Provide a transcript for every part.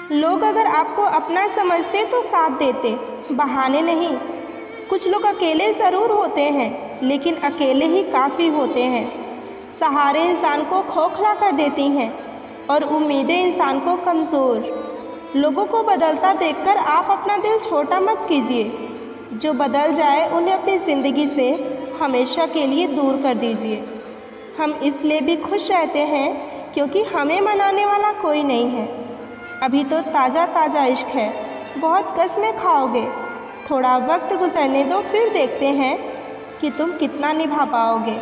लोग अगर आपको अपना समझते तो साथ देते, बहाने नहीं। कुछ लोग अकेले ज़रूर होते हैं, लेकिन अकेले ही काफ़ी होते हैं। सहारे इंसान को खोखला कर देती हैं और उम्मीदें इंसान को कमज़ोर। लोगों को बदलता देखकर आप अपना दिल छोटा मत कीजिए। जो बदल जाए उन्हें अपनी ज़िंदगी से हमेशा के लिए दूर कर दीजिए। हम इसलिए भी खुश रहते हैं क्योंकि हमें मनाने वाला कोई नहीं है। अभी तो ताज़ा ताज़ा इश्क है, बहुत कसमें खाओगे। थोड़ा वक्त गुजरने दो, फिर देखते हैं कि तुम कितना निभा पाओगे।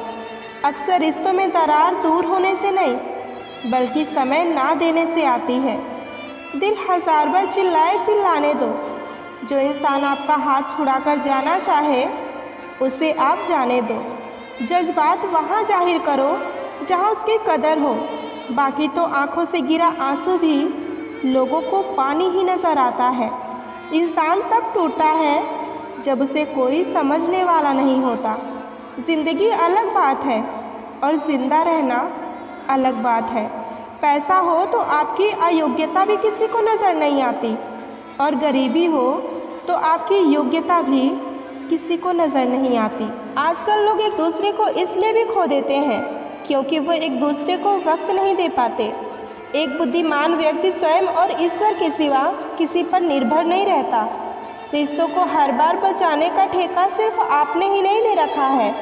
अक्सर रिश्तों में दरार दूर होने से नहीं, बल्कि समय ना देने से आती है। दिल हज़ार बार चिल्लाए, चिल्लाने दो। जो इंसान आपका हाथ छुड़ाकर जाना चाहे, उसे आप जाने दो। जज्बात वहाँ जाहिर करो जहाँ उसकी कदर हो। बाकी तो आँखों से गिरा आंसू भी लोगों को पानी ही नज़र आता है। इंसान तब टूटता है जब उसे कोई समझने वाला नहीं होता। ज़िंदगी अलग बात है और ज़िंदा रहना अलग बात है। पैसा हो तो आपकी अयोग्यता भी किसी को नज़र नहीं आती, और गरीबी हो तो आपकी योग्यता भी किसी को नज़र नहीं आती। आजकल लोग एक दूसरे को इसलिए भी खो देते हैं क्योंकि वो एक दूसरे को वक्त नहीं दे पाते। एक बुद्धिमान व्यक्ति स्वयं और ईश्वर के सिवा किसी पर निर्भर नहीं रहता। रिश्तों को हर बार बचाने का ठेका सिर्फ आपने ही नहीं ले रखा है।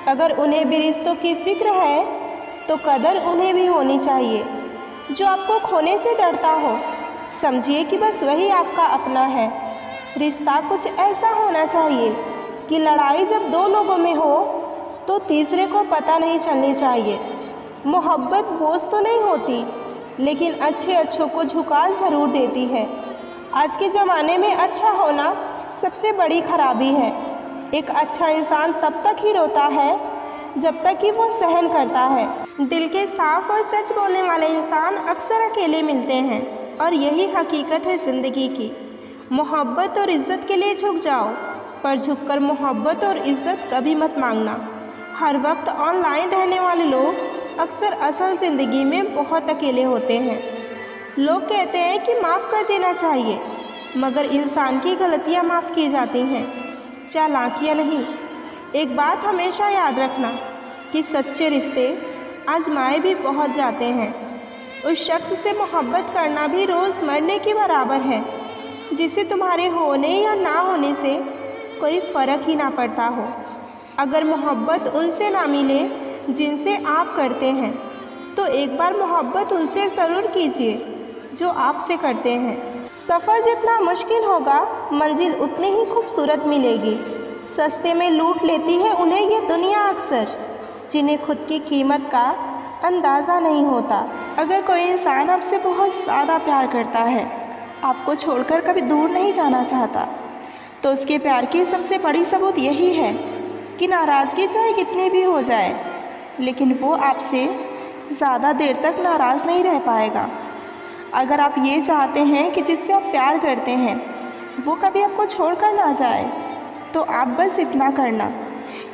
अगर उन्हें भी रिश्तों की फिक्र है तो कदर उन्हें भी होनी चाहिए। जो आपको खोने से डरता हो, समझिए कि बस वही आपका अपना है। रिश्ता कुछ ऐसा होना चाहिए कि लड़ाई जब दो लोगों में हो तो तीसरे को पता नहीं चलनी चाहिए। मोहब्बत बोझ तो नहीं होती, लेकिन अच्छे अच्छों को झुका ज़रूर देती है। आज के ज़माने में अच्छा होना सबसे बड़ी खराबी है। एक अच्छा इंसान तब तक ही रोता है जब तक कि वो सहन करता है। दिल के साफ और सच बोलने वाले इंसान अक्सर अकेले मिलते हैं, और यही हकीकत है ज़िंदगी की। मोहब्बत और इज़्ज़त के लिए झुक जाओ, पर झुककर मोहब्बत और इज़्ज़त कभी मत मांगना। हर वक्त ऑनलाइन रहने वाले लोग अक्सर असल ज़िंदगी में बहुत अकेले होते हैं। लोग कहते हैं कि माफ़ कर देना चाहिए, मगर इंसान की गलतियां माफ़ की जाती हैं, चालाकियां नहीं। एक बात हमेशा याद रखना कि सच्चे रिश्ते आजमाए भी बहुत जाते हैं। उस शख्स से मोहब्बत करना भी रोज़ मरने के बराबर है, जिसे तुम्हारे होने या ना होने से कोई फ़र्क ही ना पड़ता हो। अगर मोहब्बत उनसे ना मिले जिनसे आप करते हैं, तो एक बार मोहब्बत उनसे ज़रूर कीजिए जो आपसे करते हैं। सफ़र जितना मुश्किल होगा, मंजिल उतनी ही खूबसूरत मिलेगी। सस्ते में लूट लेती है उन्हें ये दुनिया अक्सर, जिन्हें खुद की कीमत का अंदाज़ा नहीं होता। अगर कोई इंसान आपसे बहुत ज़्यादा प्यार करता है, आपको छोड़कर कभी दूर नहीं जाना चाहता, तो उसके प्यार की सबसे बड़ी सबूत यही है कि नाराज़गी चाहे कितनी भी हो जाए, लेकिन वो आपसे ज़्यादा देर तक नाराज़ नहीं रह पाएगा। अगर आप ये चाहते हैं कि जिससे आप प्यार करते हैं वो कभी आपको छोड़कर ना जाए, तो आप बस इतना करना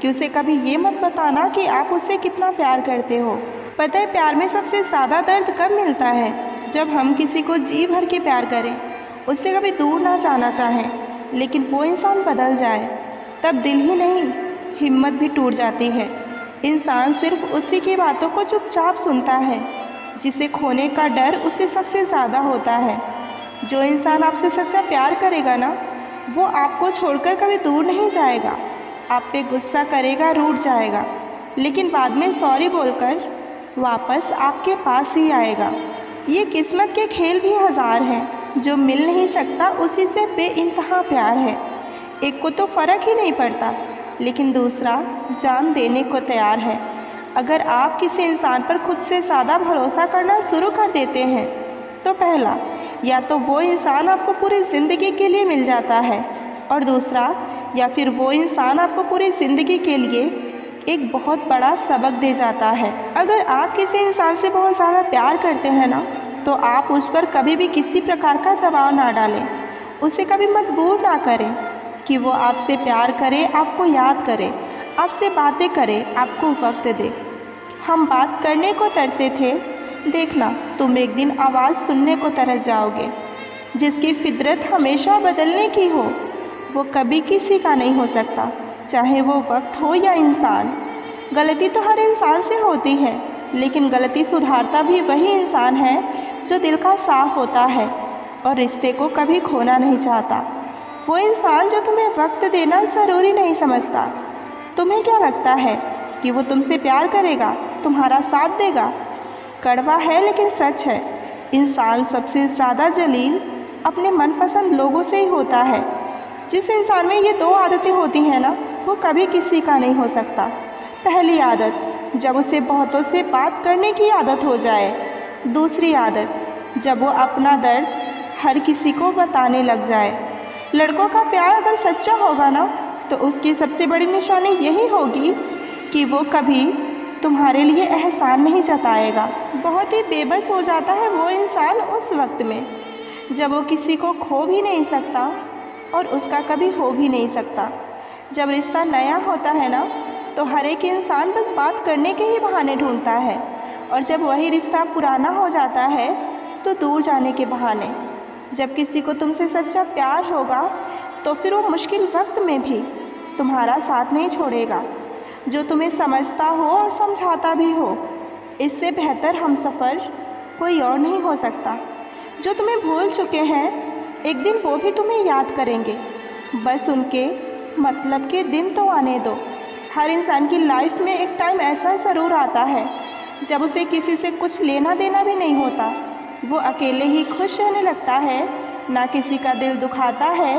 कि उसे कभी ये मत बताना कि आप उससे कितना प्यार करते हो। पता है, प्यार में सबसे ज़्यादा दर्द कब मिलता है? जब हम किसी को जी भर के प्यार करें, उससे कभी दूर ना जाना चाहें, लेकिन वो इंसान बदल जाए, तब दिल ही नहीं हिम्मत भी टूट जाती है। इंसान सिर्फ उसी की बातों को चुपचाप सुनता है जिसे खोने का डर उसे सबसे ज़्यादा होता है। जो इंसान आपसे सच्चा प्यार करेगा ना, वो आपको छोड़कर कभी दूर नहीं जाएगा। आप पे गुस्सा करेगा, रूठ जाएगा, लेकिन बाद में सॉरी बोलकर वापस आपके पास ही आएगा। ये किस्मत के खेल भी हज़ार हैं, जो मिल नहीं सकता उसी से बेइंतहा प्यार है। एक को तो फ़र्क ही नहीं पड़ता, लेकिन दूसरा जान देने को तैयार है। अगर आप किसी इंसान पर खुद से ज़्यादा भरोसा करना शुरू कर देते हैं, तो पहला, या तो वो इंसान आपको पूरी ज़िंदगी के लिए मिल जाता है, और दूसरा, या फिर वो इंसान आपको पूरी ज़िंदगी के लिए एक बहुत बड़ा सबक दे जाता है। अगर आप किसी इंसान से बहुत ज़्यादा प्यार करते हैं ना, तो आप उस पर कभी भी किसी प्रकार का दबाव ना डालें। उसे कभी मजबूर ना करें कि वो आपसे प्यार करे, आपको याद करे, आपसे बातें करे, आपको वक्त दे। हम बात करने को तरसे थे, देखना तुम एक दिन आवाज़ सुनने को तरस जाओगे। जिसकी फितरत हमेशा बदलने की हो, वो कभी किसी का नहीं हो सकता, चाहे वो वक्त हो या इंसान। गलती तो हर इंसान से होती है, लेकिन गलती सुधारता भी वही इंसान है जो दिल का साफ होता है और रिश्ते को कभी खोना नहीं चाहता। वो इंसान जो तुम्हें वक्त देना ज़रूरी नहीं समझता। तुम्हें क्या लगता है कि वो तुमसे प्यार करेगा, तुम्हारा साथ देगा? कड़वा है लेकिन सच है, इंसान सबसे ज़्यादा जलील अपने मनपसंद लोगों से ही होता है। जिस इंसान में ये दो आदतें होती हैं ना, वो कभी किसी का नहीं हो सकता। पहली आदत, जब उसे बहुतों से बात करने की आदत हो जाए। दूसरी आदत, जब वो अपना दर्द हर किसी को बताने लग जाए। लड़कों का प्यार अगर सच्चा होगा ना, तो उसकी सबसे बड़ी निशानी यही होगी कि वो कभी तुम्हारे लिए एहसान नहीं जताएगा। बहुत ही बेबस हो जाता है वो इंसान उस वक्त में जब वो किसी को खो भी नहीं सकता और उसका कभी हो भी नहीं सकता। जब रिश्ता नया होता है ना, तो हर एक इंसान बस बात करने के ही बहाने ढूंढता है, और जब वही रिश्ता पुराना हो जाता है तो दूर जाने के बहाने। जब किसी को तुमसे सच्चा प्यार होगा तो फिर वो मुश्किल वक्त में भी तुम्हारा साथ नहीं छोड़ेगा, जो तुम्हें समझता हो और समझाता भी हो। इससे बेहतर हमसफ़र कोई और नहीं हो सकता। जो तुम्हें भूल चुके हैं, एक दिन वो भी तुम्हें याद करेंगे, बस उनके मतलब के दिन तो आने दो। हर इंसान की लाइफ में एक टाइम ऐसा ज़रूर आता है जब उसे किसी से कुछ लेना देना भी नहीं होता। वो अकेले ही खुश रहने लगता है, ना किसी का दिल दुखाता है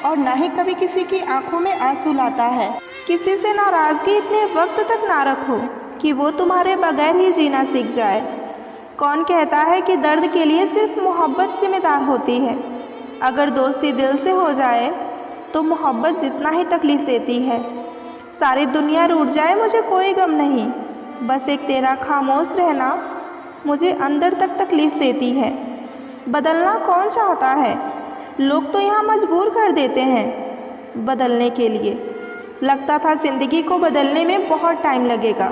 और ना ही कभी किसी की आंखों में आंसू लाता है। किसी से नाराज़गी इतने वक्त तक ना रखो कि वो तुम्हारे बगैर ही जीना सीख जाए। कौन कहता है कि दर्द के लिए सिर्फ मोहब्बत जिम्मेदार होती है? अगर दोस्ती दिल से हो जाए तो मोहब्बत जितना ही तकलीफ़ देती है। सारी दुनिया रूठ जाए मुझे कोई गम नहीं, बस एक तेरा खामोश रहना मुझे अंदर तक तकलीफ़ देती है। बदलना कौन चाहता है? लोग तो यहाँ मजबूर कर देते हैं बदलने के लिए। लगता था ज़िंदगी को बदलने में बहुत टाइम लगेगा,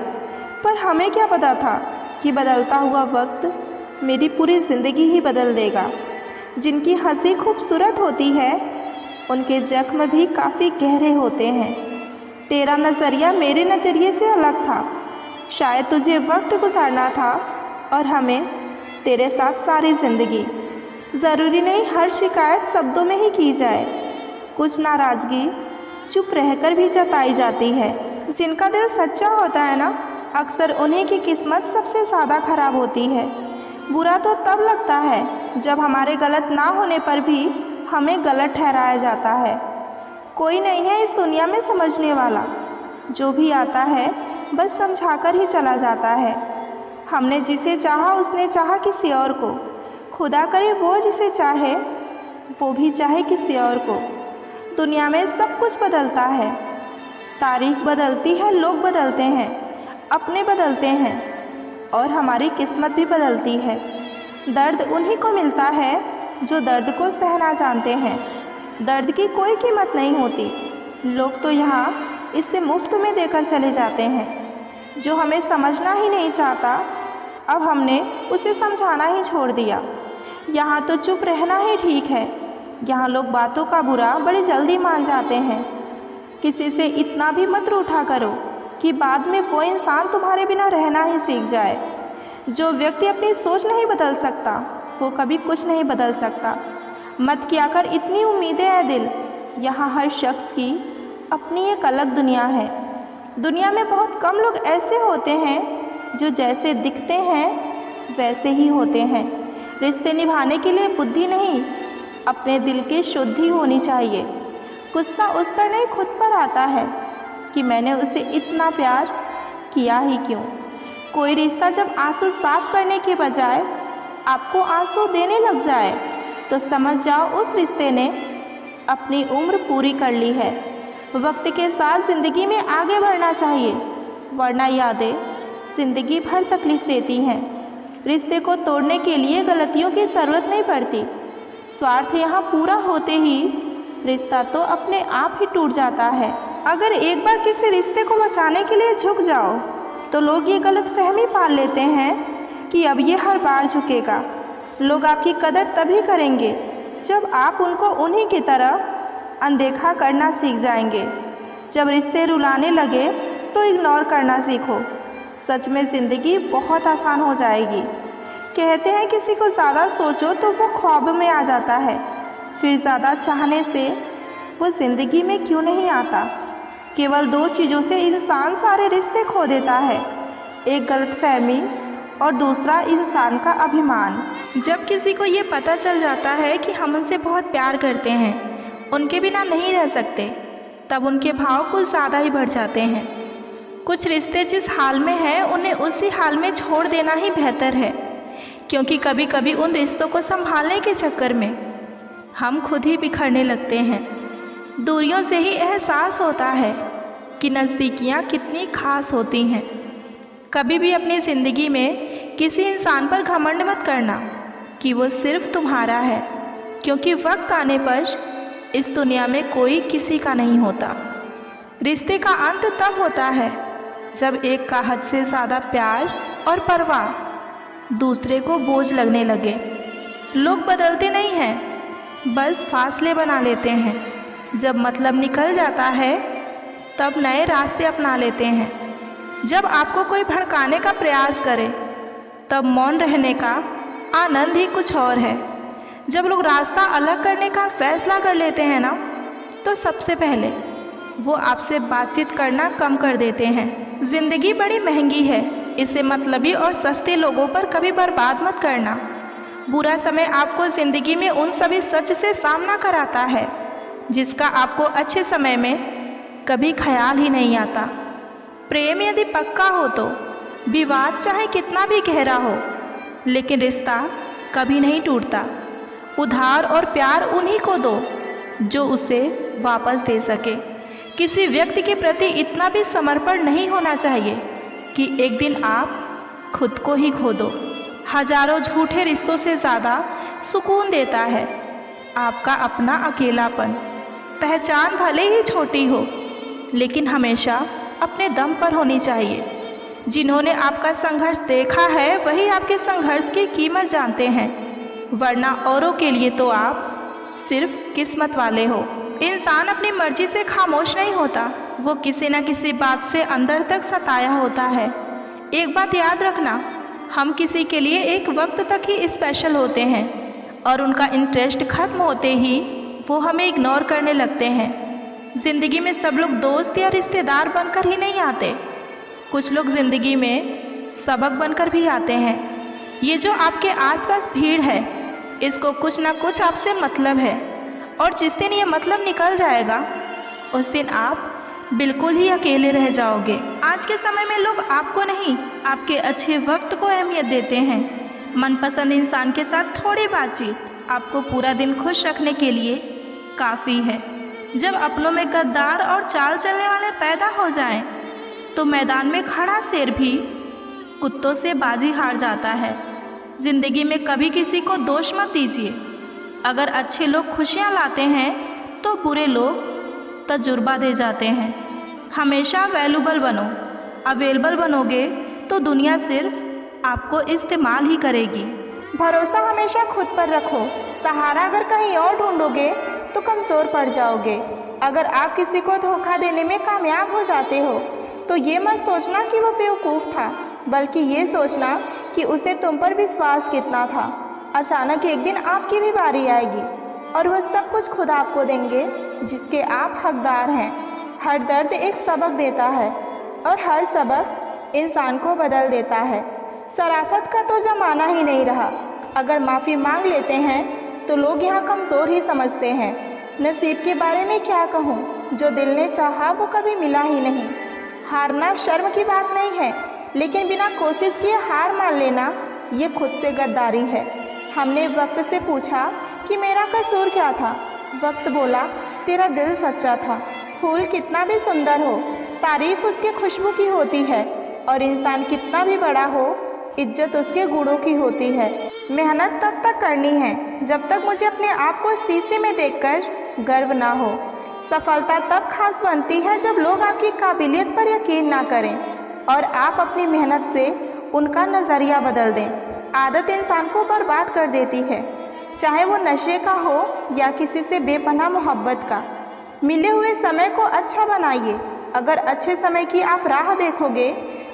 पर हमें क्या पता था कि बदलता हुआ वक्त मेरी पूरी ज़िंदगी ही बदल देगा। जिनकी हंसी खूबसूरत होती है, उनके जख्म भी काफ़ी गहरे होते हैं। तेरा नज़रिया मेरे नज़रिए से अलग था। शायद तुझे वक्त गुजारना था और हमें तेरे साथ सारी ज़िंदगी। ज़रूरी नहीं हर शिकायत शब्दों में ही की जाए, कुछ नाराज़गी चुप रहकर भी जताई जाती है। जिनका दिल सच्चा होता है ना, अक्सर उन्हीं की किस्मत सबसे ज़्यादा ख़राब होती है। बुरा तो तब लगता है जब हमारे गलत ना होने पर भी हमें गलत ठहराया जाता है। कोई नहीं है इस दुनिया में समझने वाला, जो भी आता है बस समझाकर ही चला जाता है। हमने जिसे चाहा उसने चाहा किसी और को, खुदा करे वो जिसे चाहे वो भी चाहे किसी और को। दुनिया में सब कुछ बदलता है, तारीख बदलती है, लोग बदलते हैं, अपने बदलते हैं और हमारी किस्मत भी बदलती है। दर्द उन्हीं को मिलता है जो दर्द को सहना जानते हैं। दर्द की कोई कीमत नहीं होती, लोग तो यहाँ इससे मुफ्त में देकर चले जाते हैं। जो हमें समझना ही नहीं चाहता, अब हमने उसे समझाना ही छोड़ दिया। यहाँ तो चुप रहना ही ठीक है। यहाँ लोग बातों का बुरा बड़ी जल्दी मान जाते हैं। किसी से इतना भी मत रूठा करो कि बाद में वो इंसान तुम्हारे बिना रहना ही सीख जाए। जो व्यक्ति अपनी सोच नहीं बदल सकता, वो कभी कुछ नहीं बदल सकता। मत किया कर इतनी उम्मीदें हैं दिल। यहाँ हर शख्स की अपनी एक अलग दुनिया है। दुनिया में बहुत कम लोग ऐसे होते हैं जो जैसे दिखते हैं वैसे ही होते हैं। रिश्ते निभाने के लिए बुद्धि नहीं, अपने दिल की शुद्धि होनी चाहिए। गुस्सा उस पर नहीं खुद पर आता है कि मैंने उसे इतना प्यार किया ही क्यों। कोई रिश्ता जब आंसू साफ करने के बजाय आपको आंसू देने लग जाए तो समझ जाओ उस रिश्ते ने अपनी उम्र पूरी कर ली है। वक्त के साथ ज़िंदगी में आगे बढ़ना चाहिए, वरना यादें ज़िंदगी भर तकलीफ़ देती हैं। रिश्ते को तोड़ने के लिए गलतियों की ज़रूरत नहीं पड़ती। स्वार्थ यहाँ पूरा होते ही रिश्ता तो अपने आप ही टूट जाता है। अगर एक बार किसी रिश्ते को बचाने के लिए झुक जाओ तो लोग ये गलत फहमी पाल लेते हैं कि अब ये हर बार झुकेगा। लोग आपकी कदर तभी करेंगे जब आप उनको उन्हीं की तरह अनदेखा करना सीख जाएंगे। जब रिश्ते रुलाने लगे तो इग्नोर करना सीखो। सच में ज़िंदगी बहुत आसान हो जाएगी। कहते हैं किसी को ज़्यादा सोचो तो वो ख्वाब में आ जाता है, फिर ज़्यादा चाहने से वो ज़िंदगी में क्यों नहीं आता। केवल 2 चीज़ों से इंसान सारे रिश्ते खो देता है, एक गलतफहमी और दूसरा इंसान का अभिमान। जब किसी को ये पता चल जाता है कि हम उनसे बहुत प्यार करते हैं, उनके बिना नहीं रह सकते, तब उनके भाव कुछ ज़्यादा ही बढ़ जाते हैं। कुछ रिश्ते जिस हाल में हैं उन्हें उसी हाल में छोड़ देना ही बेहतर है, क्योंकि कभी कभी उन रिश्तों को संभालने के चक्कर में हम खुद ही बिखरने लगते हैं। दूरियों से ही एहसास होता है कि नज़दीकियाँ कितनी खास होती हैं। कभी भी अपनी ज़िंदगी में किसी इंसान पर घमंड मत करना कि वो सिर्फ़ तुम्हारा है, क्योंकि वक्त आने पर इस दुनिया में कोई किसी का नहीं होता। रिश्ते का अंत तब होता है जब एक का हद से ज़्यादा प्यार और परवाह दूसरे को बोझ लगने लगे। लोग बदलते नहीं हैं, बस फासले बना लेते हैं। जब मतलब निकल जाता है तब नए रास्ते अपना लेते हैं। जब आपको कोई भड़काने का प्रयास करे तब मौन रहने का आनंद ही कुछ और है। जब लोग रास्ता अलग करने का फैसला कर लेते हैं ना, तो सबसे पहले वो आपसे बातचीत करना कम कर देते हैं। ज़िंदगी बड़ी महंगी है, इसे मतलबी और सस्ते लोगों पर कभी बर्बाद मत करना। बुरा समय आपको ज़िंदगी में उन सभी सच से सामना कराता है जिसका आपको अच्छे समय में कभी ख्याल ही नहीं आता। प्रेम यदि पक्का हो तो विवाद चाहे कितना भी गहरा हो, लेकिन रिश्ता कभी नहीं टूटता। उधार और प्यार उन्हीं को दो जो उसे वापस दे सके। किसी व्यक्ति के प्रति इतना भी समर्पण नहीं होना चाहिए कि एक दिन आप खुद को ही खो दो। हजारों झूठे रिश्तों से ज़्यादा सुकून देता है आपका अपना अकेलापन। पहचान भले ही छोटी हो, लेकिन हमेशा अपने दम पर होनी चाहिए। जिन्होंने आपका संघर्ष देखा है वही आपके संघर्ष की कीमत जानते हैं, वरना औरों के लिए तो आप सिर्फ किस्मत वाले हो। इंसान अपनी मर्जी से खामोश नहीं होता, वो किसी न किसी बात से अंदर तक सताया होता है। एक बात याद रखना, हम किसी के लिए एक वक्त तक ही स्पेशल होते हैं और उनका इंटरेस्ट खत्म होते ही वो हमें इग्नोर करने लगते हैं। ज़िंदगी में सब लोग दोस्त या रिश्तेदार बनकर ही नहीं आते, कुछ लोग ज़िंदगी में सबक बनकर भी आते हैं। ये जो आपके आसपास भीड़ है, इसको कुछ ना कुछ आपसे मतलब है, और जिस दिन ये मतलब निकल जाएगा उस दिन आप बिल्कुल ही अकेले रह जाओगे। आज के समय में लोग आपको नहीं, आपके अच्छे वक्त को अहमियत देते हैं। मनपसंद इंसान के साथ थोड़ी बातचीत आपको पूरा दिन खुश रखने के लिए काफ़ी है। जब अपनों में गद्दार और चाल चलने वाले पैदा हो जाएं, तो मैदान में खड़ा शेर भी कुत्तों से बाजी हार जाता है। ज़िंदगी में कभी किसी को दोष मत दीजिए। अगर अच्छे लोग खुशियाँ लाते हैं तो बुरे लोग तजुर्बा दे जाते हैं। हमेशा वैल्यूबल बनो। अवेलेबल बनोगे तो दुनिया सिर्फ आपको इस्तेमाल ही करेगी। भरोसा हमेशा खुद पर रखो। सहारा अगर कहीं और ढूंढोगे तो कमज़ोर पड़ जाओगे। अगर आप किसी को धोखा देने में कामयाब हो जाते हो तो ये मत सोचना कि वो बेवकूफ़ था, बल्कि ये सोचना कि उसे तुम पर विश्वास कितना था। अचानक एक दिन आपकी भी बारी आएगी और वह सब कुछ खुद आपको देंगे जिसके आप हकदार हैं। हर दर्द एक सबक देता है और हर सबक इंसान को बदल देता है। शराफत का तो ज़माना ही नहीं रहा। अगर माफ़ी मांग लेते हैं तो लोग यहाँ कमज़ोर ही समझते हैं। नसीब के बारे में क्या कहूँ, जो दिल ने चाहा वो कभी मिला ही नहीं। हारना शर्म की बात नहीं है, लेकिन बिना कोशिश किए हार मान लेना ये खुद से गद्दारी है। हमने वक्त से पूछा कि मेरा कसूर क्या था। वक्त बोला तेरा दिल सच्चा था। फूल कितना भी सुंदर हो, तारीफ उसके खुशबू की होती है, और इंसान कितना भी बड़ा हो, इज्जत उसके गुणों की होती है। मेहनत तब तक करनी है जब तक मुझे अपने आप को शीशे में देखकर गर्व ना हो। सफलता तब खास बनती है जब लोग आपकी काबिलियत पर यकीन ना करें और आप अपनी मेहनत से उनका नज़रिया बदल दें। आदत इंसान को बर्बाद कर देती है। चाहे वो नशे का हो या किसी से बेपनाह मोहब्बत का। मिले हुए समय को अच्छा बनाइए। अगर अच्छे समय की आप राह देखोगे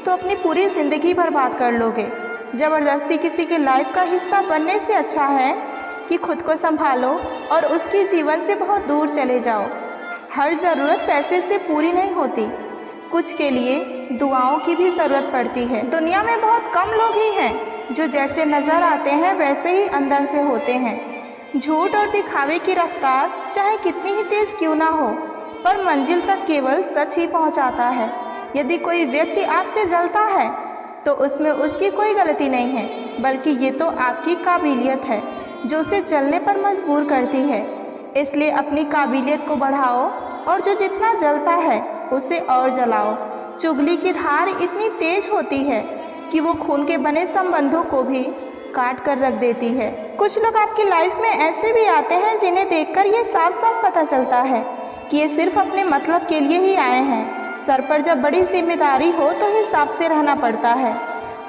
तो अपनी पूरी ज़िंदगी बर्बाद कर लोगे। ज़बरदस्ती किसी की लाइफ का हिस्सा बनने से अच्छा है कि खुद को संभालो और उसकी जीवन से बहुत दूर चले जाओ। हर ज़रूरत पैसे से पूरी नहीं होती, कुछ के लिए दुआओं की भी ज़रूरत पड़ती है। दुनिया में बहुत कम लोग ही हैं जो जैसे नज़र आते हैं वैसे ही अंदर से होते हैं। झूठ और दिखावे की रफ्तार चाहे कितनी ही तेज़ क्यों ना हो, पर मंजिल तक केवल सच ही पहुंचाता है। यदि कोई व्यक्ति आपसे जलता है तो उसमें उसकी कोई गलती नहीं है, बल्कि ये तो आपकी काबिलियत है जो उसे जलने पर मजबूर करती है। इसलिए अपनी काबिलियत को बढ़ाओ और जो जितना जलता है उसे और जलाओ। चुगली की धार इतनी तेज होती है कि वो खून के बने संबंधों को भी काट कर रख देती है। कुछ लोग आपकी लाइफ में ऐसे भी आते हैं जिन्हें देखकर ये साफ साफ पता चलता है कि ये सिर्फ अपने मतलब के लिए ही आए हैं। सर पर जब बड़ी जिम्मेदारी हो तो हिसाब से रहना पड़ता है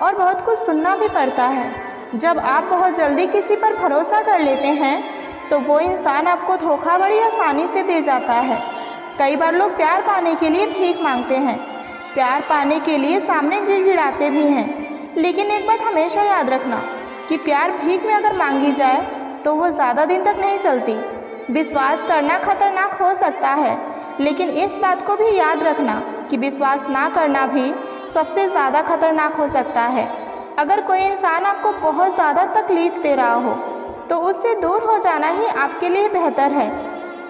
और बहुत कुछ सुनना भी पड़ता है। जब आप बहुत जल्दी किसी पर भरोसा कर लेते हैं तो वो इंसान आपको धोखा बड़ी आसानी से दे जाता है। कई बार लोग प्यार पाने के लिए भीख मांगते हैं, प्यार पाने के लिए सामने गिड़गिड़ाते भी हैं। लेकिन एक बात हमेशा याद रखना कि प्यार भीख में अगर मांगी जाए तो वो ज़्यादा दिन तक नहीं चलती। विश्वास करना खतरनाक हो सकता है, लेकिन इस बात को भी याद रखना कि विश्वास ना करना भी सबसे ज़्यादा खतरनाक हो सकता है। अगर कोई इंसान आपको बहुत ज़्यादा तकलीफ़ दे रहा हो तो उससे दूर हो जाना ही आपके लिए बेहतर है,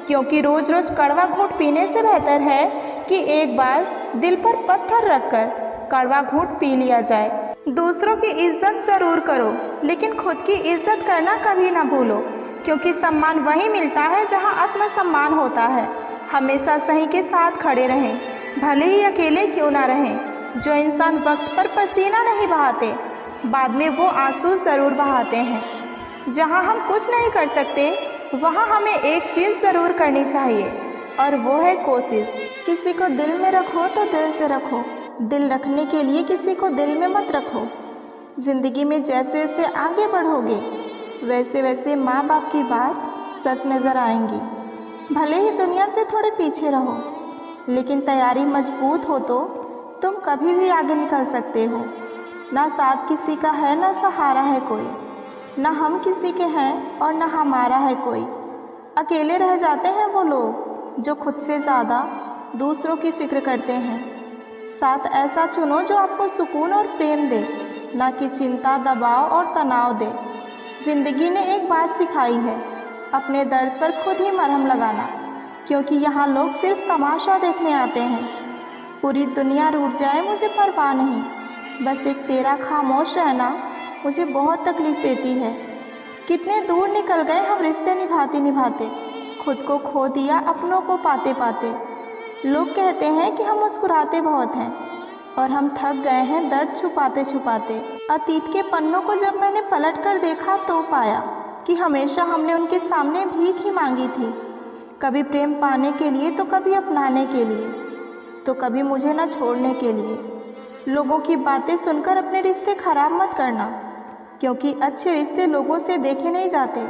क्योंकि रोज़ रोज़ कड़वा घूंट पीने से बेहतर है कि एक बार दिल पर पत्थर रखकर कड़वा घूंट पी लिया जाए। दूसरों की इज्जत ज़रूर करो, लेकिन खुद की इज्जत करना कभी ना भूलो, क्योंकि सम्मान वहीं मिलता है जहां आत्मसम्मान होता है। हमेशा सही के साथ खड़े रहें, भले ही अकेले क्यों ना रहें। जो इंसान वक्त पर पसीना नहीं बहाते, बाद में वो आंसू ज़रूर बहाते हैं। जहां हम कुछ नहीं कर सकते वहां हमें एक चीज़ ज़रूर करनी चाहिए, और वो है कोशिश। किसी को दिल में रखो तो दिल से रखो, दिल रखने के लिए किसी को दिल में मत रखो। ज़िंदगी में जैसे जैसे आगे बढ़ोगे वैसे वैसे माँ बाप की बात सच नज़र आएंगी। भले ही दुनिया से थोड़े पीछे रहो, लेकिन तैयारी मजबूत हो तो तुम कभी भी आगे निकल सकते हो। ना साथ किसी का है ना सहारा है कोई, ना हम किसी के हैं और ना हमारा है कोई। अकेले रह जाते हैं वो लोग जो खुद से ज़्यादा दूसरों की फ़िक्र करते हैं। साथ ऐसा चुनो जो आपको सुकून और प्रेम दे, ना कि चिंता, दबाव और तनाव दे। ज़िंदगी ने एक बात सिखाई है, अपने दर्द पर खुद ही मरहम लगाना, क्योंकि यहाँ लोग सिर्फ तमाशा देखने आते हैं। पूरी दुनिया रूठ जाए मुझे परवाह नहीं, बस एक तेरा खामोश रहना मुझे बहुत तकलीफ़ देती है। कितने दूर निकल गए हम रिश्ते निभाते निभाते, खुद को खो दिया अपनों को पाते पाते। लोग कहते हैं कि हम मुस्कुराते बहुत हैं, और हम थक गए हैं दर्द छुपाते छुपाते। अतीत के पन्नों को जब मैंने पलट कर देखा तो पाया कि हमेशा हमने उनके सामने भीख ही मांगी थी, कभी प्रेम पाने के लिए तो कभी अपनाने के लिए, तो कभी मुझे न छोड़ने के लिए। लोगों की बातें सुनकर अपने रिश्ते खराब मत करना, क्योंकि अच्छे रिश्ते लोगों से देखे नहीं जाते।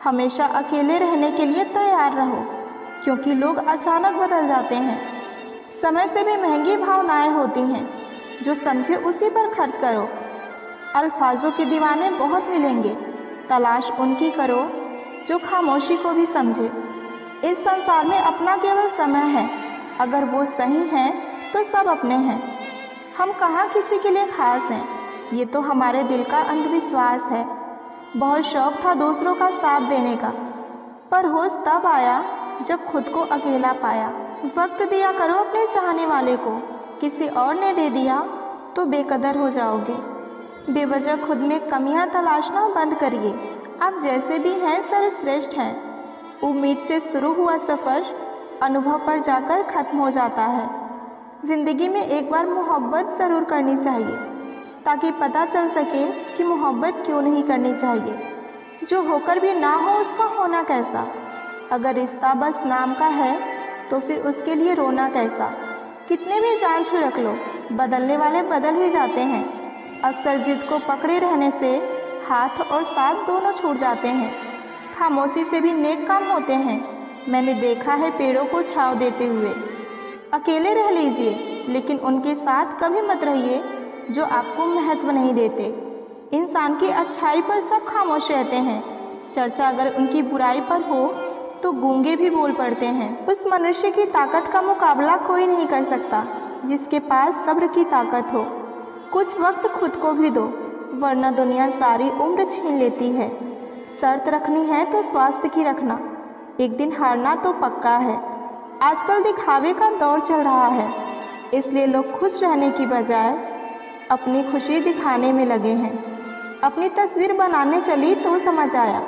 हमेशा अकेले रहने के लिए तैयार रहो, क्योंकि लोग अचानक बदल जाते हैं। समय से भी महंगी भावनाएं होती हैं, जो समझे उसी पर खर्च करो। अल्फाजों के दीवाने बहुत मिलेंगे, तलाश उनकी करो जो खामोशी को भी समझे। इस संसार में अपना केवल समय है, अगर वो सही है तो सब अपने हैं। हम कहाँ किसी के लिए ख़ास हैं, ये तो हमारे दिल का अंधविश्वास है। बहुत शौक़ था दूसरों का साथ देने का, पर होश तब आया जब खुद को अकेला पाया। वक्त दिया करो अपने चाहने वाले को, किसी और ने दे दिया तो बेकदर हो जाओगे। बेवजह खुद में कमियां तलाशना बंद करिए, आप जैसे भी हैं सर्वश्रेष्ठ हैं। उम्मीद से शुरू हुआ सफ़र अनुभव पर जाकर ख़त्म हो जाता है। ज़िंदगी में एक बार मोहब्बत ज़रूर करनी चाहिए, ताकि पता चल सके कि मोहब्बत क्यों नहीं करनी चाहिए। जो होकर भी ना हो उसका होना कैसा। अगर रिश्ता बस नाम का है तो फिर उसके लिए रोना कैसा। कितने भी जान छिड़क लो, बदलने वाले बदल ही जाते हैं। अक्सर जिद को पकड़े रहने से हाथ और साथ दोनों छूट जाते हैं। खामोशी से भी नेक काम होते हैं। मैंने देखा है पेड़ों को छांव देते हुए। अकेले रह लीजिए, लेकिन उनके साथ कभी मत रहिए जो आपको महत्व नहीं देते। इंसान की अच्छाई पर सब खामोश रहते हैं। चर्चा अगर उनकी बुराई पर हो तो गूंगे भी बोल पड़ते हैं। उस मनुष्य की ताकत का मुकाबला कोई नहीं कर सकता जिसके पास सब्र की ताकत हो। कुछ वक्त खुद को भी दो, वरना दुनिया सारी उम्र छीन लेती है। शर्त रखनी है तो स्वास्थ्य की रखना, एक दिन हारना तो पक्का है। आजकल दिखावे का दौर चल रहा है, इसलिए लोग खुश रहने की बजाय अपनी खुशी दिखाने में लगे हैं। अपनी तस्वीर बनाने चली तो समझ आया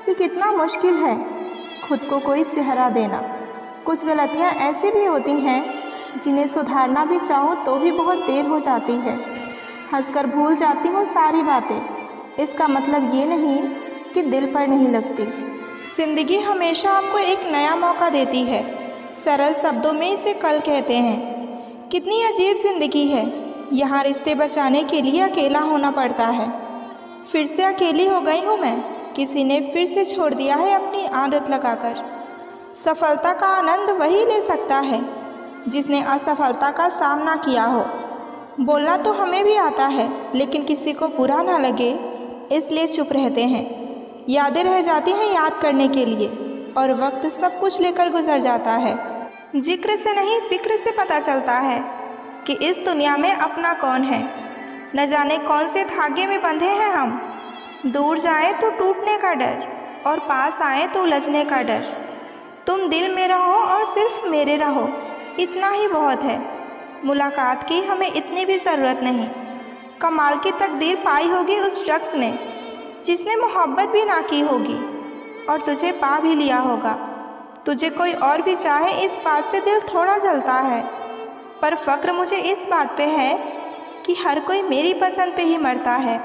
कि कितना मुश्किल है खुद को कोई चेहरा देना। कुछ गलतियां ऐसी भी होती हैं जिन्हें सुधारना भी चाहो तो भी बहुत देर हो जाती है। हंसकर भूल जाती हूँ सारी बातें, इसका मतलब ये नहीं कि दिल पर नहीं लगती। ज़िंदगी हमेशा आपको एक नया मौका देती है। सरल शब्दों में इसे कल कहते हैं। कितनी अजीब ज़िंदगी है, यहाँ रिश्ते बचाने के लिए अकेला होना पड़ता है। फिर से अकेली हो गई हूँ मैं, किसी ने फिर से छोड़ दिया है अपनी आदत लगाकर। सफलता का आनंद वही ले सकता है जिसने असफलता का सामना किया हो। बोलना तो हमें भी आता है, लेकिन किसी को बुरा ना लगे इसलिए चुप रहते हैं। यादें रह जाती हैं याद करने के लिए, और वक्त सब कुछ लेकर गुजर जाता है। जिक्र से नहीं फिक्र से पता चलता है कि इस दुनिया में अपना कौन है। न जाने कौन से धागे में बंधे हैं हम। दूर जाए तो टूटने का डर, और पास आए तो उलझने का डर। तुम दिल में रहो और सिर्फ मेरे रहो, इतना ही बहुत है। मुलाकात की हमें इतनी भी ज़रूरत नहीं। कमाल की तकदीर पाई होगी उस शख्स ने जिसने मोहब्बत भी ना की होगी और तुझे पा भी लिया होगा। तुझे कोई और भी चाहे इस बात से दिल थोड़ा जलता है, पर फ़क्र मुझे इस बात पे है कि हर कोई मेरी पसंद पे ही मरता है।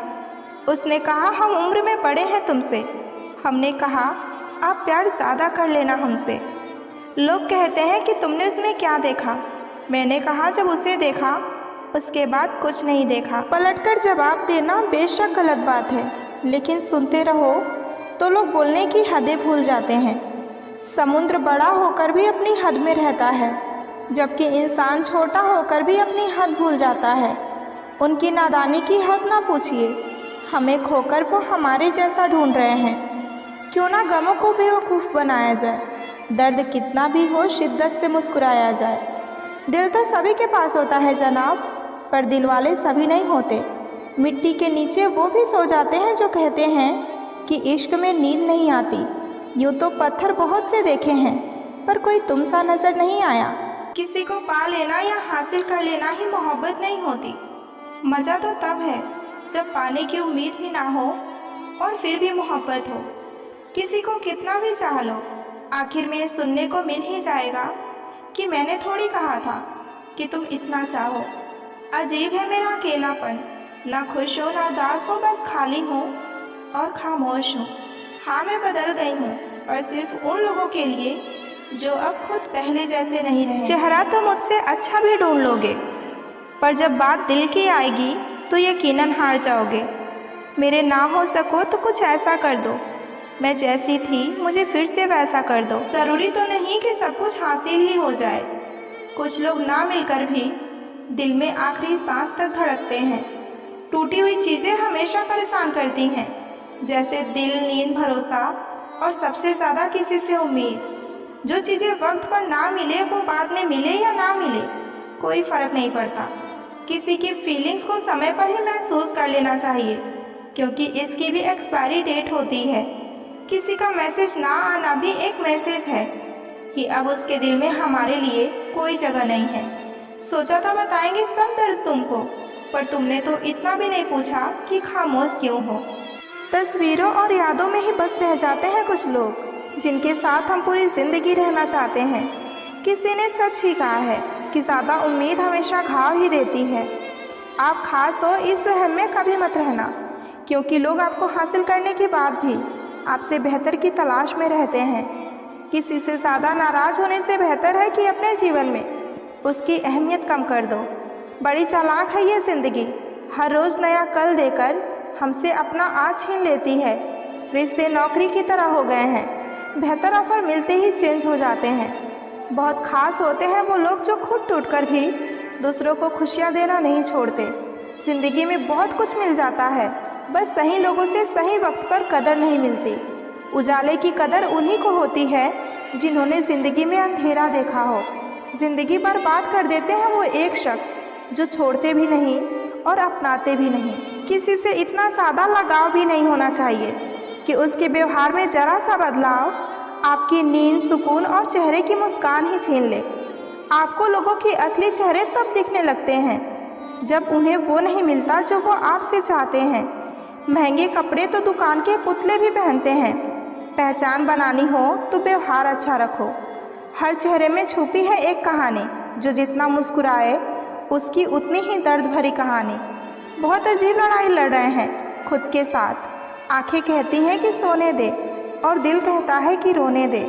उसने कहा हम उम्र में बड़े हैं तुमसे, हमने कहा आप प्यार ज़्यादा कर लेना हमसे। लोग कहते हैं कि तुमने उसमें क्या देखा, मैंने कहा जब उसे देखा उसके बाद कुछ नहीं देखा। पलटकर जवाब देना बेशक गलत बात है, लेकिन सुनते रहो तो लोग बोलने की हदें भूल जाते हैं। समुद्र बड़ा होकर भी अपनी हद में रहता है, जबकि इंसान छोटा होकर भी अपनी हद भूल जाता है। उनकी नादानी की हद ना पूछिए, हमें खोकर वो हमारे जैसा ढूंढ रहे हैं। क्यों ना गमों को बेवकूफ़ बनाया जाए, दर्द कितना भी हो शिद्दत से मुस्कुराया जाए। दिल तो सभी के पास होता है जनाब, पर दिल वाले सभी नहीं होते। मिट्टी के नीचे वो भी सो जाते हैं जो कहते हैं कि इश्क में नींद नहीं आती। यूँ तो पत्थर बहुत से देखे हैं, पर कोई तुम सा नज़र नहीं आया। किसी को पा लेना या हासिल कर लेना ही मोहब्बत नहीं होती। मज़ा तो तब है जब पाने की उम्मीद भी ना हो और फिर भी मोहब्बत हो। किसी को कितना भी चाह लो, आखिर में सुनने को मिल ही जाएगा कि मैंने थोड़ी कहा था कि तुम इतना चाहो। अजीब है मेरा अकेलापन, ना खुश हो ना उदास हो, बस खाली हूँ और खामोश हूँ। हाँ मैं बदल गई हूँ, पर सिर्फ उन लोगों के लिए जो अब खुद पहले जैसे नहीं रहे। चेहरा तो मुझसे अच्छा भी ढूंढ लोगे, पर जब बात दिल की आएगी तो यकीनन हार जाओगे। मेरे ना हो सको तो कुछ ऐसा कर दो, मैं जैसी थी मुझे फिर से वैसा कर दो। ज़रूरी तो नहीं कि सब कुछ हासिल ही हो जाए। कुछ लोग ना मिलकर भी दिल में आखिरी सांस तक धड़कते हैं। टूटी हुई चीज़ें हमेशा परेशान करती हैं, जैसे दिल, नींद, भरोसा और सबसे ज़्यादा किसी से उम्मीद। जो चीज़ें वक्त पर ना मिले वो बाद में मिले या ना मिले कोई फ़र्क नहीं पड़ता। किसी की फीलिंग्स को समय पर ही महसूस कर लेना चाहिए, क्योंकि इसकी भी एक्सपायरी डेट होती है। किसी का मैसेज ना आना भी एक मैसेज है कि अब उसके दिल में हमारे लिए कोई जगह नहीं है। सोचा था बताएंगे सब दर्द तुमको, पर तुमने तो इतना भी नहीं पूछा कि खामोश क्यों हो। तस्वीरों और यादों में ही बस रह जाते हैं कुछ लोग, जिनके साथ हम पूरी ज़िंदगी रहना चाहते हैं। किसी ने सच ही कहा है कि ज़्यादा उम्मीद हमेशा घाव ही देती है। आप खास हो इस वहम में कभी मत रहना, क्योंकि लोग आपको हासिल करने के बाद भी आपसे बेहतर की तलाश में रहते हैं। किसी से ज़्यादा नाराज़ होने से बेहतर है कि अपने जीवन में उसकी अहमियत कम कर दो। बड़ी चालाक है ये ज़िंदगी, हर रोज़ नया कल देकर हमसे अपना आज छीन लेती है। रिश्ते नौकरी की तरह हो गए हैं, बेहतर ऑफर मिलते ही चेंज हो जाते हैं। बहुत खास होते हैं वो लोग जो खुद टूटकर भी दूसरों को खुशियाँ देना नहीं छोड़ते। ज़िंदगी में बहुत कुछ मिल जाता है, बस सही लोगों से सही वक्त पर कदर नहीं मिलती। उजाले की कदर उन्हीं को होती है जिन्होंने ज़िंदगी में अंधेरा देखा हो। ज़िंदगी बर्बाद कर देते हैं वो एक शख्स जो छोड़ते भी नहीं और अपनाते भी नहीं। किसी से इतना सादा लगाव भी नहीं होना चाहिए कि उसके व्यवहार में ज़रा सा बदलाव आपकी नींद, सुकून और चेहरे की मुस्कान ही छीन ले। आपको लोगों के असली चेहरे तब दिखने लगते हैं जब उन्हें वो नहीं मिलता जो वो आपसे चाहते हैं। महंगे कपड़े तो दुकान के पुतले भी पहनते हैं। पहचान बनानी हो तो व्यवहार अच्छा रखो। हर चेहरे में छुपी है एक कहानी, जो जितना मुस्कुराए उसकी उतनी ही दर्द भरी कहानी। बहुत अजीब लड़ाई लड़ रहे हैं खुद के साथ। आंखें कहती हैं कि सोने दे और दिल कहता है कि रोने दे।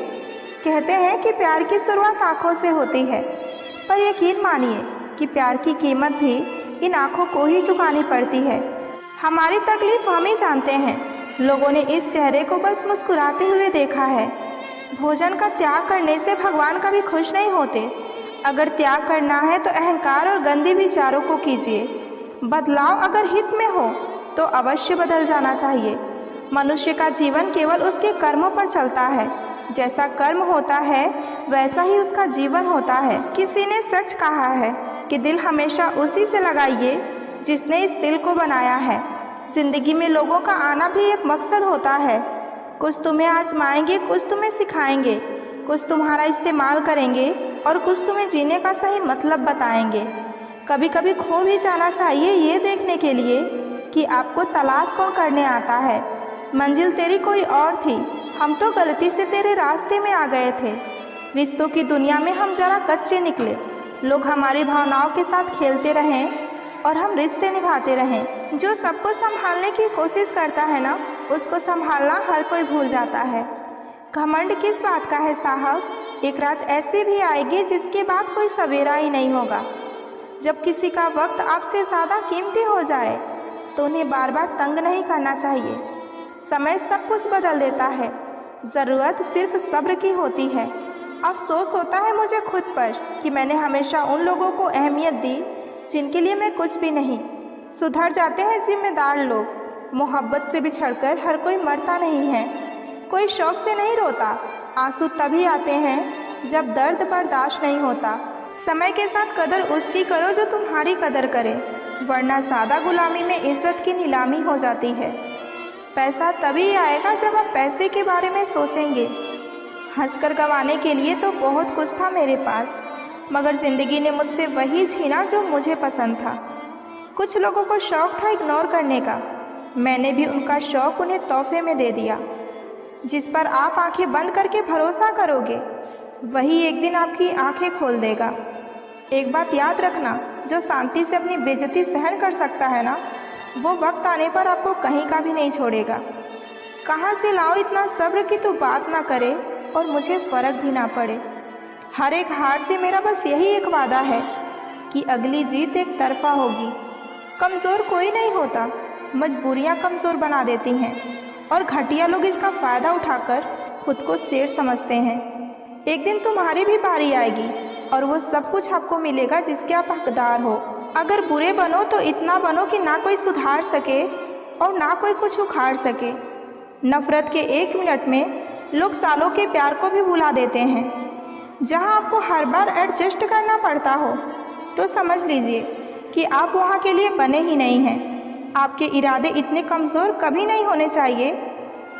कहते हैं कि प्यार की शुरुआत आँखों से होती है, पर यकीन मानिए कि प्यार की कीमत भी इन आँखों को ही चुकानी पड़ती है। हमारी तकलीफ़ हम ही जानते हैं। लोगों ने इस चेहरे को बस मुस्कुराते हुए देखा है। भोजन का त्याग करने से भगवान कभी खुश नहीं होते। अगर त्याग करना है तो अहंकार और गंदे विचारों को कीजिए। बदलाव अगर हित में हो तो अवश्य बदल जाना चाहिए। मनुष्य का जीवन केवल उसके कर्मों पर चलता है। जैसा कर्म होता है वैसा ही उसका जीवन होता है। किसी ने सच कहा है कि दिल हमेशा उसी से लगाइए जिसने इस दिल को बनाया है। ज़िंदगी में लोगों का आना भी एक मकसद होता है। कुछ तुम्हें आजमाएंगे, कुछ तुम्हें सिखाएंगे, कुछ तुम्हारा इस्तेमाल करेंगे और कुछ तुम्हें जीने का सही मतलब बताएंगे। कभी कभी खो भी जाना चाहिए ये देखने के लिए कि आपको तलाश कौन करने आता है। मंजिल तेरी कोई और थी, हम तो गलती से तेरे रास्ते में आ गए थे। रिश्तों की दुनिया में हम ज़रा कच्चे निकले। लोग हमारी भावनाओं के साथ खेलते रहें और हम रिश्ते निभाते रहें। जो सबको संभालने की कोशिश करता है ना, उसको संभालना हर कोई भूल जाता है। घमंड किस बात का है साहब? एक रात ऐसी भी आएगी जिसके बाद कोई सवेरा ही नहीं होगा। जब किसी का वक्त आपसे ज़्यादा कीमती हो जाए तो उन्हें बार बार तंग नहीं करना चाहिए। समय सब कुछ बदल देता है, ज़रूरत सिर्फ सब्र की होती है। अफसोस होता है मुझे खुद पर कि मैंने हमेशा उन लोगों को अहमियत दी जिनके लिए मैं कुछ भी नहीं। सुधर जाते हैं जिम्मेदार लोग। मोहब्बत से बिछड़कर हर कोई मरता नहीं है। कोई शौक़ से नहीं रोता। आंसू तभी आते हैं जब दर्द बर्दाश्त नहीं होता। समय के साथ कदर उसकी करो जो तुम्हारी कदर करे, वरना सादा गुलामी में इज्जत की नीलामी हो जाती है। पैसा तभी आएगा जब आप पैसे के बारे में सोचेंगे। हंसकर गंवाने के लिए तो बहुत कुछ था मेरे पास, मगर ज़िंदगी ने मुझसे वही छीना जो मुझे पसंद था। कुछ लोगों को शौक़ था इग्नोर करने का, मैंने भी उनका शौक़ उन्हें तोहफे में दे दिया। जिस पर आप आंखें बंद करके भरोसा करोगे वही एक दिन आपकी आंखें खोल देगा। एक बात याद रखना, जो शांति से अपनी बेइज्जती सहन कर सकता है ना, वो वक्त आने पर आपको कहीं का भी नहीं छोड़ेगा। कहाँ से लाओ इतना सब्र कि तू बात ना करे और मुझे फ़र्क भी ना पड़े। हर एक हार से मेरा बस यही एक वादा है कि अगली जीत एक तरफा होगी। कमज़ोर कोई नहीं होता, मजबूरियाँ कमज़ोर बना देती हैं और घटिया लोग इसका फ़ायदा उठाकर खुद को शेर समझते हैं। एक दिन तुम्हारी भी बारी आएगी और वो सब कुछ आपको मिलेगा जिसके आप हकदार हो। अगर बुरे बनो तो इतना बनो कि ना कोई सुधार सके और ना कोई कुछ उखाड़ सके। नफ़रत के 1 मिनट में लोग सालों के प्यार को भी भुला देते हैं। जहां आपको हर बार एडजस्ट करना पड़ता हो तो समझ लीजिए कि आप वहां के लिए बने ही नहीं हैं। आपके इरादे इतने कमज़ोर कभी नहीं होने चाहिए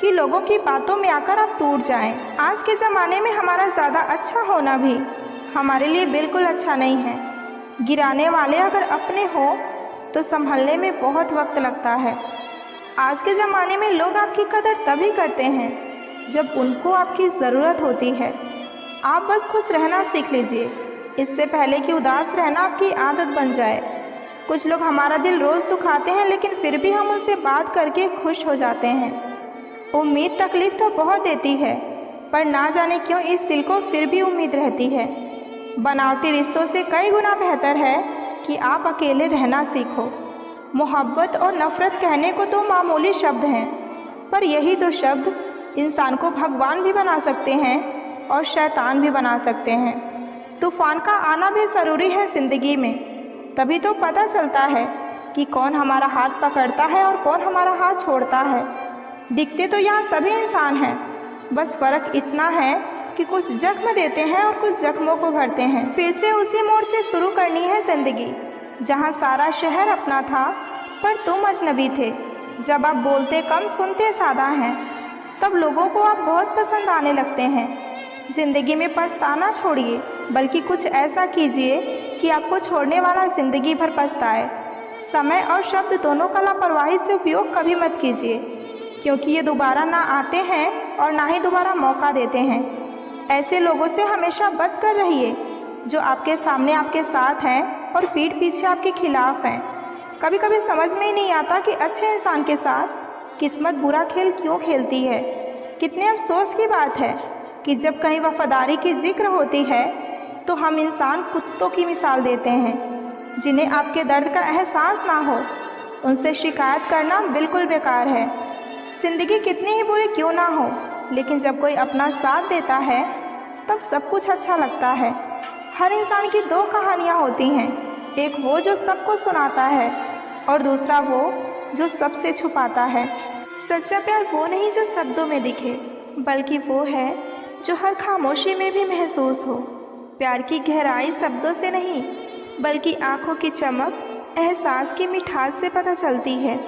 कि लोगों की बातों में आकर आप टूट जाएं। आज के ज़माने में हमारा ज़्यादा अच्छा होना भी हमारे लिए बिल्कुल अच्छा नहीं है। गिराने वाले अगर अपने हो तो संभलने में बहुत वक्त लगता है। आज के ज़माने में लोग आपकी कदर तभी करते हैं जब उनको आपकी ज़रूरत होती है। आप बस खुश रहना सीख लीजिए, इससे पहले कि उदास रहना आपकी आदत बन जाए। कुछ लोग हमारा दिल रोज़ दुखाते हैं, लेकिन फिर भी हम उनसे बात करके खुश हो जाते हैं। उम्मीद तकलीफ़ तो बहुत देती है, पर ना जाने क्यों इस दिल को फिर भी उम्मीद रहती है। बनावटी रिश्तों से कई गुना बेहतर है कि आप अकेले रहना सीखो। मोहब्बत और नफ़रत कहने को तो मामूली शब्द हैं, पर यही दो शब्द इंसान को भगवान भी बना सकते हैं और शैतान भी बना सकते हैं। तूफ़ान का आना भी ज़रूरी है ज़िंदगी में, तभी तो पता चलता है कि कौन हमारा हाथ पकड़ता है और कौन हमारा हाथ छोड़ता है। दिखते तो यहाँ सभी इंसान हैं, बस फ़र्क इतना है कि कुछ जख्म देते हैं और कुछ जख्मों को भरते हैं। फिर से उसी मोड़ से शुरू करनी है ज़िंदगी, जहाँ सारा शहर अपना था पर तुम अजनबी थे। जब आप बोलते कम सुनते ज़्यादा हैं, तब लोगों को आप बहुत पसंद आने लगते हैं। ज़िंदगी में पछताना छोड़िए, बल्कि कुछ ऐसा कीजिए कि आपको छोड़ने वाला ज़िंदगी भर पछताए। समय और शब्द दोनों का लापरवाही से उपयोग कभी मत कीजिए, क्योंकि ये दोबारा ना आते हैं और ना ही दोबारा मौका देते हैं। ऐसे लोगों से हमेशा बच कर रहिए जो आपके सामने आपके साथ हैं और पीठ पीछे आपके खिलाफ हैं। कभी कभी समझ में ही नहीं आता कि अच्छे इंसान के साथ किस्मत बुरा खेल क्यों खेलती है। कितने अफसोस की बात है कि जब कहीं वफादारी की जिक्र होती है तो हम इंसान कुत्तों की मिसाल देते हैं, जिन्हें आपके दर्द का एहसास ना हो। उनसे शिकायत करना बिल्कुल बेकार है। ज़िंदगी कितनी ही बुरी क्यों ना हो, लेकिन जब कोई अपना साथ देता है तब सब कुछ अच्छा लगता है। हर इंसान की दो कहानियाँ होती हैं, एक वो जो सबको सुनाता है और दूसरा वो जो सबसे छुपाता है। सच्चा प्यार वो नहीं जो शब्दों में दिखे, बल्कि वो है जो हर खामोशी में भी महसूस हो। प्यार की गहराई शब्दों से नहीं, बल्कि आँखों की चमक, एहसास की मिठास से पता चलती है।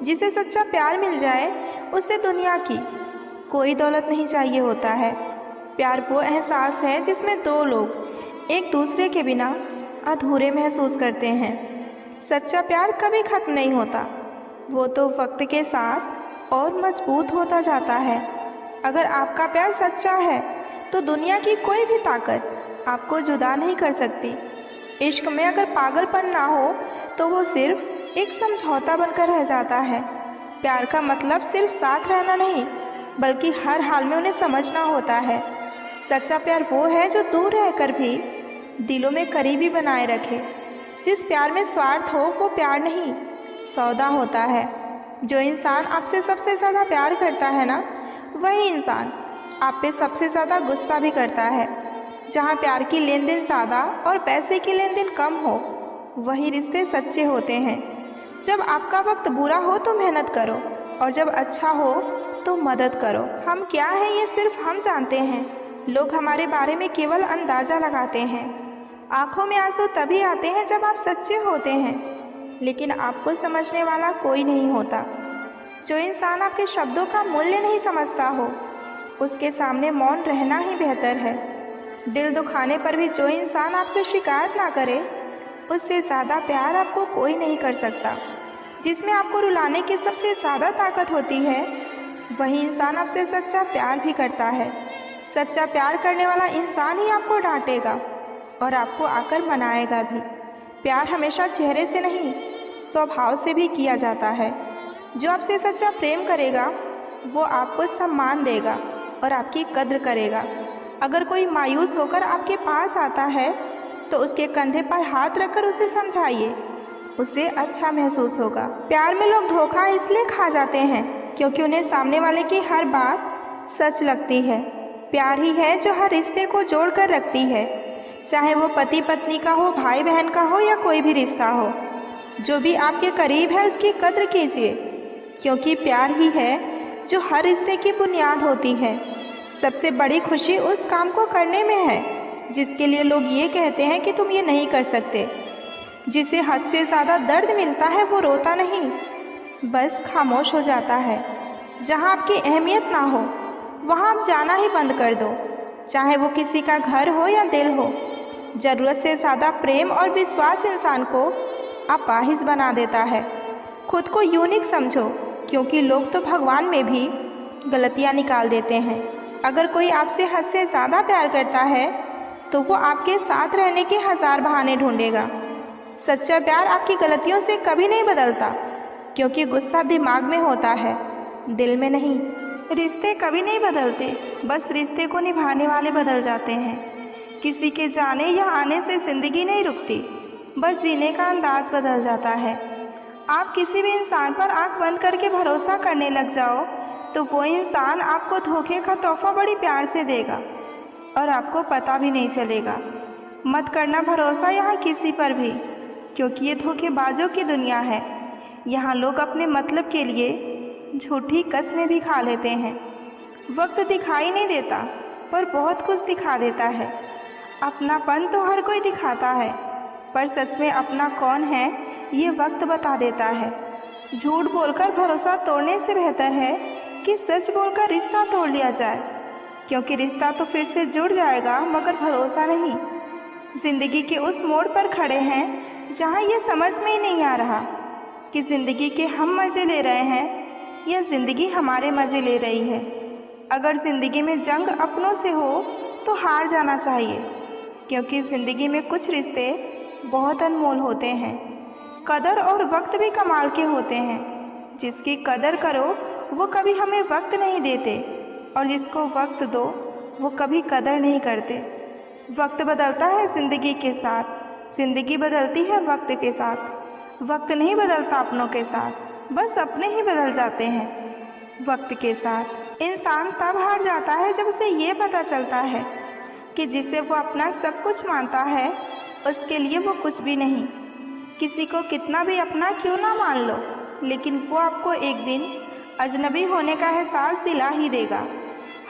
जिसे सच्चा प्यार मिल जाए उसे दुनिया की कोई दौलत नहीं चाहिए होता है। प्यार वो एहसास है जिसमें दो लोग एक दूसरे के बिना अधूरे महसूस करते हैं। सच्चा प्यार कभी ख़त्म नहीं होता, वो तो वक्त के साथ और मजबूत होता जाता है। अगर आपका प्यार सच्चा है तो दुनिया की कोई भी ताकत आपको जुदा नहीं कर सकती। इश्क में अगर पागलपन ना हो तो वो सिर्फ एक समझौता बनकर रह जाता है। प्यार का मतलब सिर्फ साथ रहना नहीं, बल्कि हर हाल में उन्हें समझना होता है। सच्चा प्यार वो है जो दूर रहकर भी दिलों में करीबी बनाए रखे। जिस प्यार में स्वार्थ हो वो प्यार नहीं, सौदा होता है। जो इंसान आपसे सबसे ज़्यादा प्यार करता है ना, वही इंसान आप पे सबसे ज़्यादा गुस्सा भी करता है। जहाँ प्यार की लेन देन सादा और पैसे की लेन देन कम हो, वही रिश्ते सच्चे होते हैं। जब आपका वक्त बुरा हो तो मेहनत करो, और जब अच्छा हो तो मदद करो। हम क्या हैं ये सिर्फ हम जानते हैं। लोग हमारे बारे में केवल अंदाज़ा लगाते हैं। आँखों में आंसू तभी आते हैं जब आप सच्चे होते हैं, लेकिन आपको समझने वाला कोई नहीं होता। जो इंसान आपके शब्दों का मूल्य नहीं समझता हो, उसके सामने मौन रहना ही बेहतर है। दिल दुखाने पर भी जो इंसान आपसे शिकायत ना करे, उससे ज़्यादा प्यार आपको कोई नहीं कर सकता। जिसमें आपको रुलाने की सबसे ज़्यादा ताकत होती है, वही इंसान आपसे सच्चा प्यार भी करता है। सच्चा प्यार करने वाला इंसान ही आपको डांटेगा और आपको आकर मनाएगा भी। प्यार हमेशा चेहरे से नहीं, स्वभाव से भी किया जाता है। जो आपसे सच्चा प्रेम करेगा वो आपको सम्मान देगा और आपकी कद्र करेगा। अगर कोई मायूस होकर आपके पास आता है तो उसके कंधे पर हाथ रखकर उसे समझाइए, उसे अच्छा महसूस होगा। प्यार में लोग धोखा इसलिए खा जाते हैं क्योंकि उन्हें सामने वाले की हर बात सच लगती है। प्यार ही है जो हर रिश्ते को जोड़ कर रखती है, चाहे वो पति पत्नी का हो, भाई बहन का हो या कोई भी रिश्ता हो। जो भी आपके करीब है उसकी कद्र कीजिए, क्योंकि प्यार ही है जो हर रिश्ते की बुनियाद होती है। सबसे बड़ी खुशी उस काम को करने में है जिसके लिए लोग ये कहते हैं कि तुम ये नहीं कर सकते। जिसे हद से ज़्यादा दर्द मिलता है वो रोता नहीं, बस खामोश हो जाता है। जहाँ आपकी अहमियत ना हो वहाँ आप जाना ही बंद कर दो, चाहे वो किसी का घर हो या दिल हो। ज़रूरत से ज़्यादा प्रेम और विश्वास इंसान को अपाहिज बना देता है। खुद को यूनिक समझो, क्योंकि लोग तो भगवान में भी गलतियाँ निकाल देते हैं। अगर कोई आपसे हद से ज़्यादा प्यार करता है तो वो आपके साथ रहने के 1000 बहाने ढूंढेगा। सच्चा प्यार आपकी गलतियों से कभी नहीं बदलता, क्योंकि गुस्सा दिमाग में होता है, दिल में नहीं। रिश्ते कभी नहीं बदलते, बस रिश्ते को निभाने वाले बदल जाते हैं। किसी के जाने या आने से ज़िंदगी नहीं रुकती, बस जीने का अंदाज़ बदल जाता है। आप किसी भी इंसान पर आंख बंद करके भरोसा करने लग जाओ तो वो इंसान आपको धोखे का तोहफा बड़ी प्यार से देगा और आपको पता भी नहीं चलेगा। मत करना भरोसा यहाँ किसी पर भी, क्योंकि ये धोखेबाजों की दुनिया है। यहाँ लोग अपने मतलब के लिए झूठी कस्में भी खा लेते हैं। वक्त दिखाई नहीं देता पर बहुत कुछ दिखा देता है। अपनापन तो हर कोई दिखाता है, पर सच में अपना कौन है ये वक्त बता देता है। झूठ बोलकर भरोसा तोड़ने से बेहतर है कि सच बोलकर रिश्ता तोड़ लिया जाए, क्योंकि रिश्ता तो फिर से जुड़ जाएगा मगर भरोसा नहीं। ज़िंदगी के उस मोड़ पर खड़े हैं जहाँ ये समझ में ही नहीं आ रहा कि ज़िंदगी के हम मज़े ले रहे हैं या ज़िंदगी हमारे मज़े ले रही है। अगर ज़िंदगी में जंग अपनों से हो तो हार जाना चाहिए, क्योंकि ज़िंदगी में कुछ रिश्ते बहुत अनमोल होते हैं। कदर और वक्त भी कमाल के होते हैं। जिसकी कदर करो वो कभी हमें वक्त नहीं देते, और जिसको वक्त दो वो कभी कदर नहीं करते। वक्त बदलता है ज़िंदगी के साथ, ज़िंदगी बदलती है वक्त के साथ। वक्त नहीं बदलता अपनों के साथ, बस अपने ही बदल जाते हैं वक्त के साथ। इंसान तब हार जाता है जब उसे ये पता चलता है कि जिसे वो अपना सब कुछ मानता है उसके लिए वो कुछ भी नहीं। किसी को कितना भी अपना क्यों ना मान लो, लेकिन वो आपको एक दिन अजनबी होने का एहसास दिला ही देगा।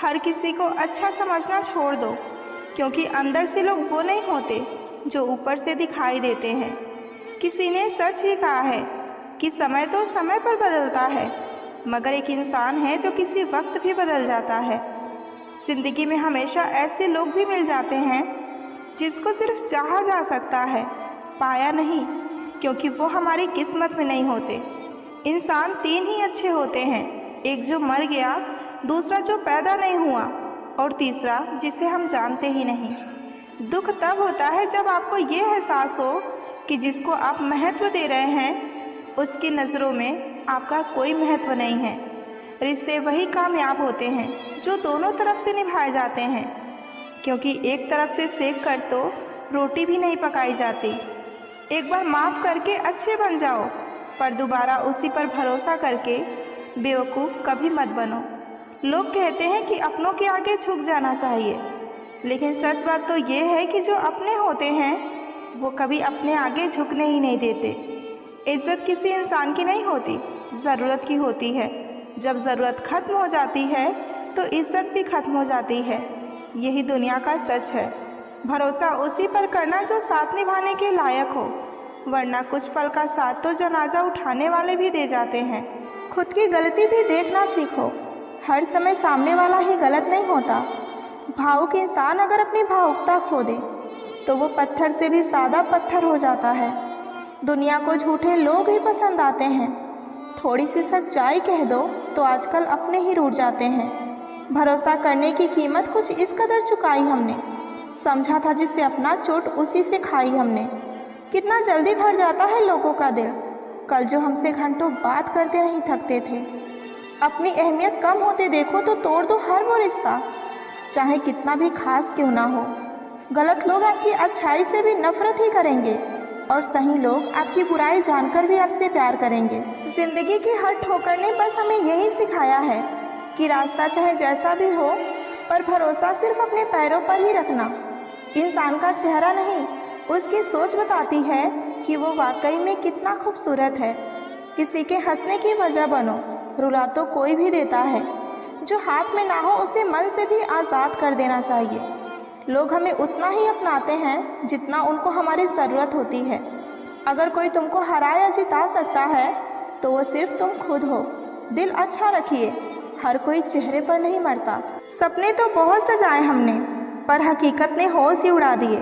हर किसी को अच्छा समझना छोड़ दो, क्योंकि अंदर से लोग वो नहीं होते जो ऊपर से दिखाई देते हैं। किसी ने सच ही कहा है कि समय तो समय पर बदलता है, मगर एक इंसान है जो किसी वक्त भी बदल जाता है। ज़िंदगी में हमेशा ऐसे लोग भी मिल जाते हैं जिसको सिर्फ चाहा जा सकता है, पाया नहीं, क्योंकि वो हमारी किस्मत में नहीं होते। इंसान तीन ही अच्छे होते हैं, एक जो मर गया, दूसरा जो पैदा नहीं हुआ, और तीसरा जिसे हम जानते ही नहीं। दुख तब होता है जब आपको ये एहसास हो कि जिसको आप महत्व दे रहे हैं उसकी नज़रों में आपका कोई महत्व नहीं है। रिश्ते वही कामयाब होते हैं जो दोनों तरफ से निभाए जाते हैं, क्योंकि एक तरफ से सेक कर तो रोटी भी नहीं पकाई जाती। एक बार माफ़ करके अच्छे बन जाओ, पर दोबारा उसी पर भरोसा करके बेवकूफ़ कभी मत बनो। लोग कहते हैं कि अपनों के आगे झुक जाना चाहिए, लेकिन सच बात तो ये है कि जो अपने होते हैं वो कभी अपने आगे झुकने ही नहीं देते। इज़्ज़त किसी इंसान की नहीं होती, ज़रूरत की होती है। जब ज़रूरत ख़त्म हो जाती है तो इज़्ज़त भी ख़त्म हो जाती है। यही दुनिया का सच है। भरोसा उसी पर करना जो साथ निभाने के लायक हो, वरना कुछ पल का साथ तो जनाजा उठाने वाले भी दे जाते हैं। खुद की गलती भी देखना सीखो, हर समय सामने वाला ही गलत नहीं होता। भावुक इंसान अगर अपनी भावुकता खो दे तो वो पत्थर से भी सादा पत्थर हो जाता है। दुनिया को झूठे लोग ही पसंद आते हैं। थोड़ी सी सच्चाई कह दो तो आजकल अपने ही रूठ जाते हैं। भरोसा करने की कीमत कुछ इस कदर चुकाई हमने, समझा था जिससे अपना चोट उसी से खाई हमने। कितना जल्दी भर जाता है लोगों का दिल, कल जो हमसे घंटों बात करते नहीं थकते थे। अपनी अहमियत कम होते देखो तो तोड़ दो हर वो रिश्ता, चाहे कितना भी खास क्यों ना हो। गलत लोग आपकी अच्छाई से भी नफरत ही करेंगे, और सही लोग आपकी बुराई जानकर भी आपसे प्यार करेंगे। ज़िंदगी की हर ठोकर ने बस हमें यही सिखाया है कि रास्ता चाहे जैसा भी हो, पर भरोसा सिर्फ अपने पैरों पर ही रखना। इंसान का चेहरा नहीं, उसकी सोच बताती है कि वो वाकई में कितना खूबसूरत है। किसी के हंसने की वजह बनो, रुला तो कोई भी देता है। जो हाथ में ना हो उसे मन से भी आज़ाद कर देना चाहिए। लोग हमें उतना ही अपनाते हैं जितना उनको हमारी ज़रूरत होती है। अगर कोई तुमको हरा या जिता सकता है तो वो सिर्फ तुम खुद हो। दिल अच्छा रखिए, हर कोई चेहरे पर नहीं मरता। सपने तो बहुत सजाए हमने, पर हकीकत ने होश ही उड़ा दिए।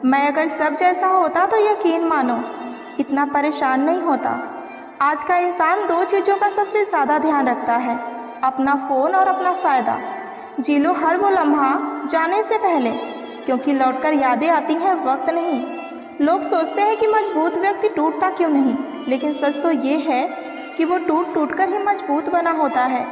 मैं अगर सब जैसा होता तो यकीन मानो इतना परेशान नहीं होता। आज का इंसान दो चीज़ों का सबसे ज़्यादा ध्यान रखता है, अपना फ़ोन और अपना फ़ायदा। जी लो हर वो लम्हा जाने से पहले, क्योंकि लौटकर यादें आती हैं, वक्त नहीं। लोग सोचते हैं कि मजबूत व्यक्ति टूटता क्यों नहीं, लेकिन सच तो ये है कि वो टूट टूट कर ही मजबूत बना होता है।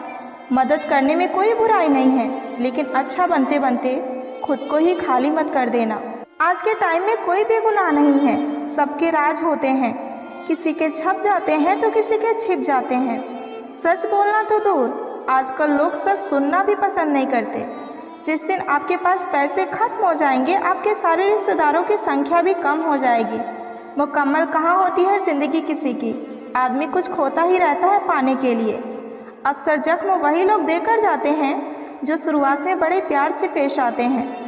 मदद करने में कोई बुराई नहीं है, लेकिन अच्छा बनते बनते खुद को ही खाली मत कर देना। आज के टाइम में कोई भी गुनाह नहीं है, सबके राज होते हैं। किसी के छप जाते हैं तो किसी के छिप जाते हैं। सच बोलना तो दूर, आजकल लोग सच सुनना भी पसंद नहीं करते। जिस दिन आपके पास पैसे खत्म हो जाएंगे, आपके सारे रिश्तेदारों की संख्या भी कम हो जाएगी। मुकम्मल कहाँ होती है ज़िंदगी किसी की, आदमी कुछ खोता ही रहता है पाने के लिए। अक्सर जख्म वही लोग देकर जाते हैं जो शुरुआत में बड़े प्यार से पेश आते हैं।